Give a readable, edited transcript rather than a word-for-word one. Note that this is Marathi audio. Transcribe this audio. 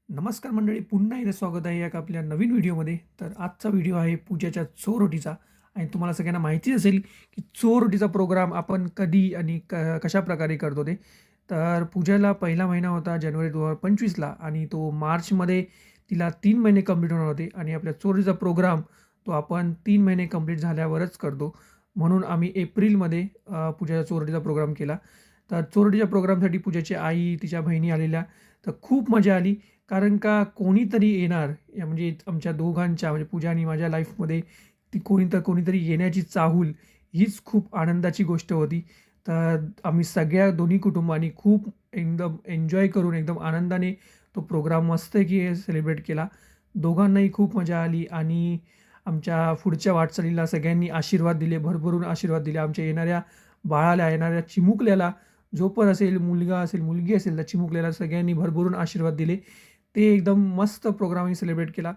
नमस्कार मंडळी, पुन्हा एकदा स्वागत आहे एका आपल्या नवीन व्हिडिओमध्ये. तर आजचा व्हिडिओ आहे पूजाच्या चोरोटीचा. आणि तुम्हाला सगळ्यांना माहिती असेल की चोरोटीचा प्रोग्राम आपण कधी आणि कशाप्रकारे करतो ते. तर पूजाला पहिला महिना होता जानेवारी 2025ला आणि तो मार्चमध्ये तिला 3 महिने कंप्लीट होणार होते आणि आपल्या चोरोटीचा प्रोग्राम तो आपण 3 महिने कंप्लीट झाल्यावरच करतो. म्हणून आम्ही एप्रिलमध्ये पूजाच्या चोरोटीचा प्रोग्राम केला. तर चोरोटीच्या प्रोग्रामसाठी पूजाची आई, तिच्या बहिणी आलेल्या. तर खूप मजा आली. कारण का कोणीतरी येणार म्हणजे आमच्या दोघांच्या म्हणजे पूजा आणि माझ्या लाईफमध्ये ती कोणीतरी येण्याची चाहूल हीच खूप आनंदाची गोष्ट होती. तर आम्ही सगळ्या दोन्ही कुटुंबांनी खूप एकदम एन्जॉय करून एकदम आनंदाने तो प्रोग्राम मस्तपैकी सेलिब्रेट केला. दोघांनाही खूप मजा आली आणि आमच्या पुढच्या वाटचालीला सगळ्यांनी आशीर्वाद दिले, भरभरून आशीर्वाद दिले. आमच्या येणाऱ्या बाळाला, येणाऱ्या चिमुकल्याला जो पण असेल, मुलगा असेल, मुलगी असेल, त्या चिमुकल्याला सगळ्यांनी भरभरून आशीर्वाद दिले. ते एकदम मस्त प्रोग्राम आम्ही सेलिब्रेट केला.